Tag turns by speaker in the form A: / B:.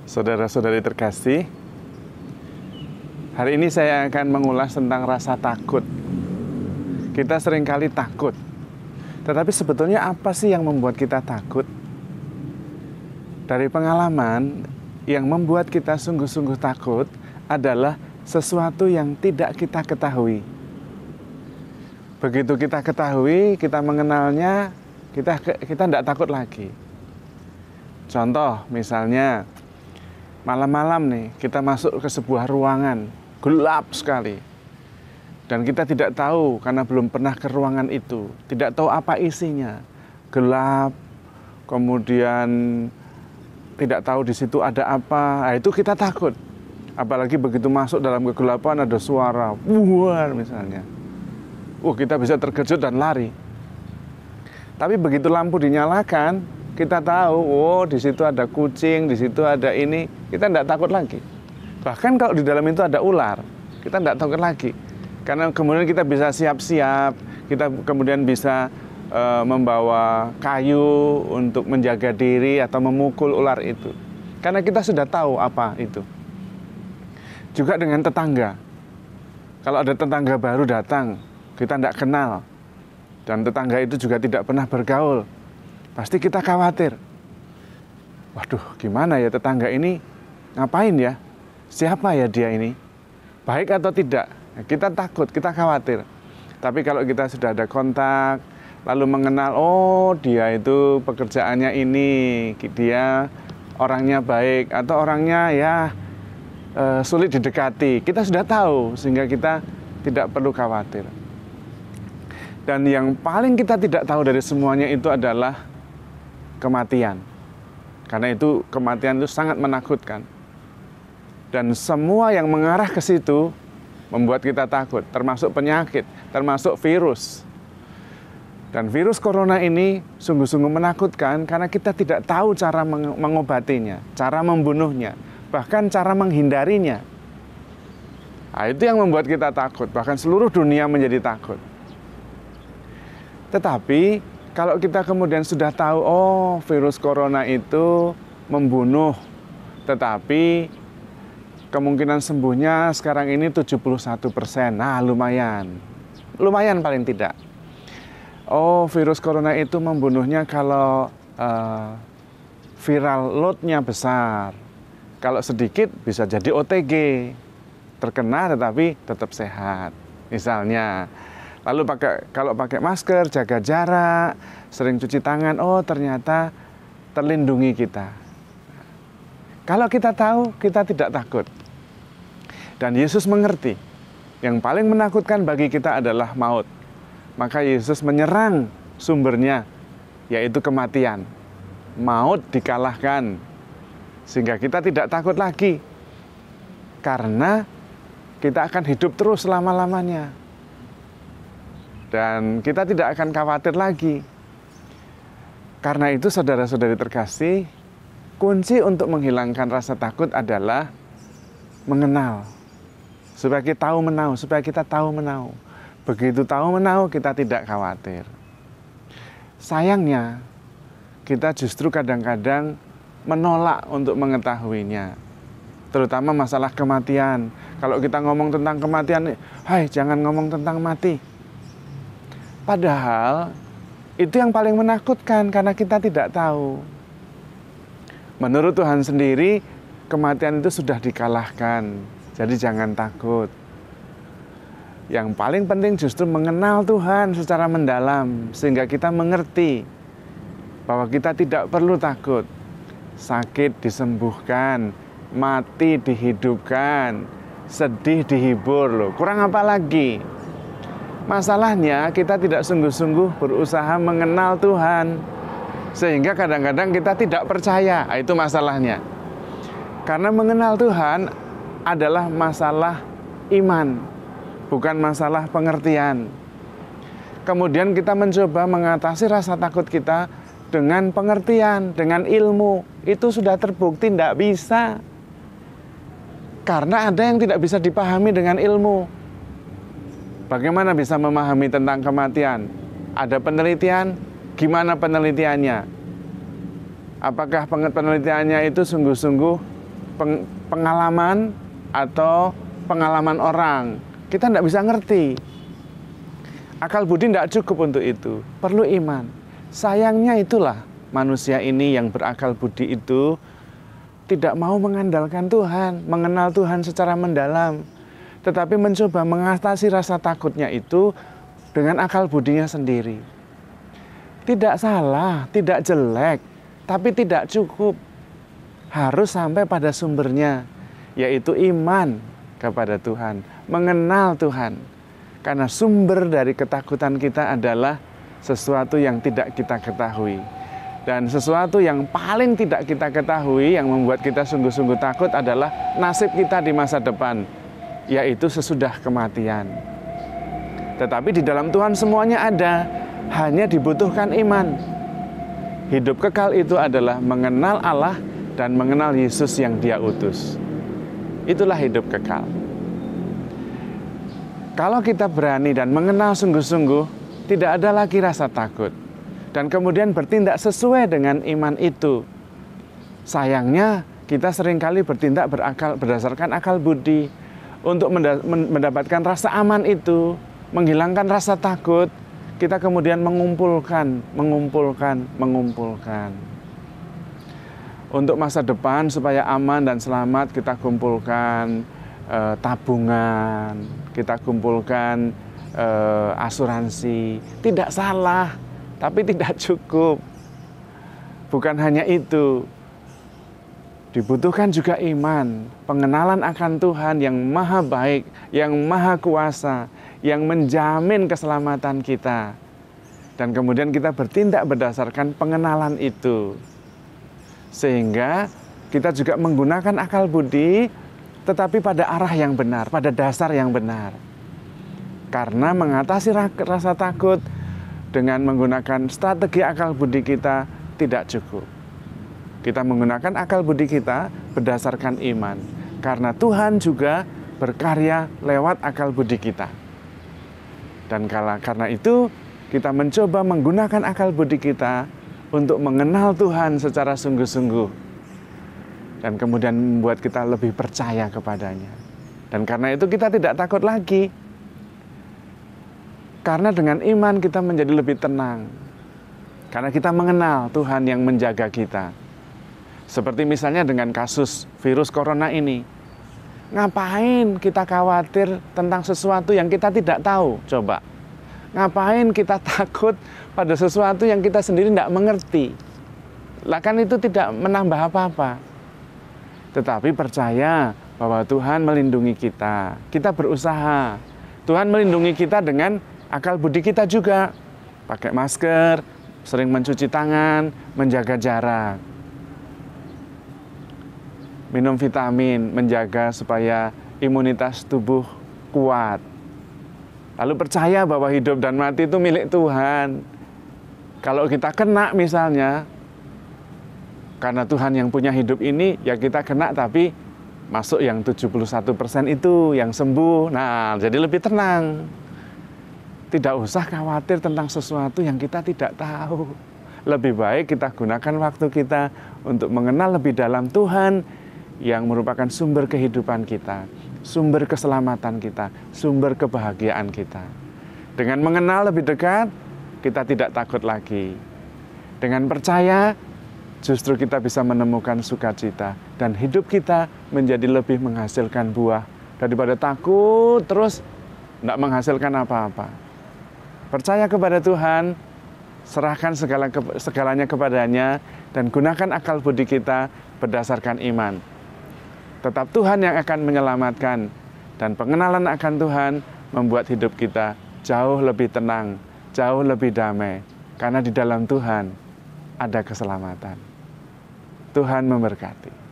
A: Saudara-saudari terkasih, hari ini saya akan mengulas tentang rasa takut. Kita seringkali takut, tetapi sebetulnya apa sih yang membuat kita takut? Dari pengalaman, yang membuat kita sungguh-sungguh takut adalah sesuatu yang tidak kita ketahui. Begitu kita ketahui, kita mengenalnya, kita tidak takut lagi. Contoh, misalnya malam-malam nih, kita masuk ke sebuah ruangan, gelap sekali. Dan kita tidak tahu karena belum pernah ke ruangan itu, tidak tahu apa isinya. Gelap, kemudian tidak tahu di situ ada apa, nah, itu kita takut. Apalagi begitu masuk dalam kegelapan ada suara, buar misalnya. Kita bisa terkejut dan lari. Tapi begitu lampu dinyalakan, kita tahu, di situ ada kucing, di situ ada ini, kita tidak takut lagi. Bahkan kalau di dalam itu ada ular, kita tidak takut lagi. Karena kemudian kita bisa siap-siap, kita kemudian bisa membawa kayu untuk menjaga diri atau memukul ular itu. Karena kita sudah tahu apa itu. Juga dengan tetangga. Kalau ada tetangga baru datang, kita tidak kenal, dan tetangga itu juga tidak pernah bergaul, pasti kita khawatir. Waduh, gimana ya tetangga ini, ngapain ya? Siapa ya dia ini? Baik atau tidak? Kita takut, kita khawatir. Tapi kalau kita sudah ada kontak, lalu mengenal, dia itu pekerjaannya ini, dia orangnya baik, atau orangnya sulit didekati, kita sudah tahu, sehingga kita tidak perlu khawatir. Dan yang paling kita tidak tahu dari semuanya itu adalah kematian. Karena itu kematian itu sangat menakutkan. Dan semua yang mengarah ke situ membuat kita takut, termasuk penyakit, termasuk virus. Dan virus corona ini sungguh-sungguh menakutkan karena kita tidak tahu cara mengobatinya, cara membunuhnya, bahkan cara menghindarinya. Nah, itu yang membuat kita takut, bahkan seluruh dunia menjadi takut. Tetapi kalau kita kemudian sudah tahu, virus corona itu membunuh, tetapi kemungkinan sembuhnya sekarang ini 71%. Nah, lumayan paling tidak. Virus corona itu membunuhnya kalau viral load-nya besar. Kalau sedikit bisa jadi OTG, terkena tetapi tetap sehat, misalnya. Lalu kalau pakai masker, jaga jarak, sering cuci tangan, ternyata terlindungi kita. Kalau kita tahu, kita tidak takut. Dan Yesus mengerti, yang paling menakutkan bagi kita adalah maut. Maka Yesus menyerang sumbernya, yaitu kematian. Maut dikalahkan, sehingga kita tidak takut lagi. Karena kita akan hidup terus selama-lamanya. Dan kita tidak akan khawatir lagi. Karena itu saudara-saudari terkasih, kunci untuk menghilangkan rasa takut adalah mengenal. Supaya kita tahu menau. Begitu tahu menau, kita tidak khawatir. Sayangnya, kita justru kadang-kadang menolak untuk mengetahuinya. Terutama masalah kematian. Kalau kita ngomong tentang kematian, jangan ngomong tentang mati. Padahal itu yang paling menakutkan karena kita tidak tahu. Menurut Tuhan sendiri, kematian itu sudah dikalahkan. Jadi jangan takut. Yang paling penting justru mengenal Tuhan secara mendalam, sehingga kita mengerti bahwa kita tidak perlu takut. Sakit disembuhkan, mati dihidupkan, sedih dihibur loh. Kurang apa lagi? Masalahnya kita tidak sungguh-sungguh berusaha mengenal Tuhan, sehingga kadang-kadang kita tidak percaya. Itu masalahnya. Karena mengenal Tuhan adalah masalah iman, bukan masalah pengertian. Kemudian kita mencoba mengatasi rasa takut kita dengan pengertian, dengan ilmu. Itu sudah terbukti tidak bisa. Karena ada yang tidak bisa dipahami dengan ilmu. Bagaimana bisa memahami tentang kematian? Ada penelitian? Gimana penelitiannya? Apakah penelitiannya itu sungguh-sungguh pengalaman atau pengalaman orang. Kita tidak bisa ngerti. Akal budi tidak cukup untuk itu. Perlu iman. Sayangnya itulah manusia ini yang berakal budi itu tidak mau mengandalkan Tuhan, mengenal Tuhan secara mendalam, tetapi mencoba mengatasi rasa takutnya itu dengan akal budinya sendiri. Tidak salah, tidak jelek, tapi tidak cukup. Harus sampai pada sumbernya, yaitu iman kepada Tuhan, mengenal Tuhan. Karena sumber dari ketakutan kita adalah sesuatu yang tidak kita ketahui. Dan sesuatu yang paling tidak kita ketahui yang membuat kita sungguh-sungguh takut adalah nasib kita di masa depan, yaitu sesudah kematian. Tetapi di dalam Tuhan semuanya ada, hanya dibutuhkan iman. Hidup kekal itu adalah mengenal Allah dan mengenal Yesus yang Dia utus. Itulah hidup kekal. Kalau kita berani dan mengenal sungguh-sungguh, tidak ada lagi rasa takut. Dan kemudian bertindak sesuai dengan iman itu. Sayangnya kita seringkali bertindak berdasarkan akal budi. Untuk mendapatkan rasa aman itu, menghilangkan rasa takut, kita kemudian mengumpulkan. Untuk masa depan supaya aman dan selamat, kita kumpulkan tabungan, kita kumpulkan asuransi. Tidak salah, tapi tidak cukup. Bukan hanya itu, dibutuhkan juga iman, pengenalan akan Tuhan yang maha baik, yang maha kuasa, yang menjamin keselamatan kita. Dan kemudian kita bertindak berdasarkan pengenalan itu. Sehingga kita juga menggunakan akal budi, tetapi pada arah yang benar, pada dasar yang benar. Karena mengatasi rasa takut dengan menggunakan strategi akal budi kita tidak cukup. Kita menggunakan akal budi kita berdasarkan iman. Karena Tuhan juga berkarya lewat akal budi kita. Dan karena itu kita mencoba menggunakan akal budi kita untuk mengenal Tuhan secara sungguh-sungguh. Dan kemudian membuat kita lebih percaya kepadanya. Dan karena itu kita tidak takut lagi. Karena dengan iman kita menjadi lebih tenang. Karena kita mengenal Tuhan yang menjaga kita. Seperti misalnya dengan kasus virus corona ini. Ngapain kita khawatir tentang sesuatu yang kita tidak tahu? Coba. Ngapain kita takut pada sesuatu yang kita sendiri tidak mengerti? Lah kan itu tidak menambah apa-apa. Tetapi percaya bahwa Tuhan melindungi kita. Kita berusaha. Tuhan melindungi kita dengan akal budi kita juga. Pakai masker, sering mencuci tangan, menjaga jarak. Minum vitamin, menjaga supaya imunitas tubuh kuat. Lalu percaya bahwa hidup dan mati itu milik Tuhan. Kalau kita kena misalnya, karena Tuhan yang punya hidup ini, ya kita kena tapi masuk yang 71% itu, yang sembuh. Nah, jadi lebih tenang. Tidak usah khawatir tentang sesuatu yang kita tidak tahu. Lebih baik kita gunakan waktu kita untuk mengenal lebih dalam Tuhan yang merupakan sumber kehidupan kita, sumber keselamatan kita, sumber kebahagiaan kita. Dengan mengenal lebih dekat, kita tidak takut lagi. Dengan percaya, justru kita bisa menemukan sukacita dan hidup kita menjadi lebih menghasilkan buah daripada takut terus tidak menghasilkan apa-apa. Percaya kepada Tuhan, serahkan segalanya kepadanya dan gunakan akal budi kita berdasarkan iman. Tetap Tuhan yang akan menyelamatkan dan pengenalan akan Tuhan membuat hidup kita jauh lebih tenang, jauh lebih damai karena di dalam Tuhan ada keselamatan. Tuhan memberkati.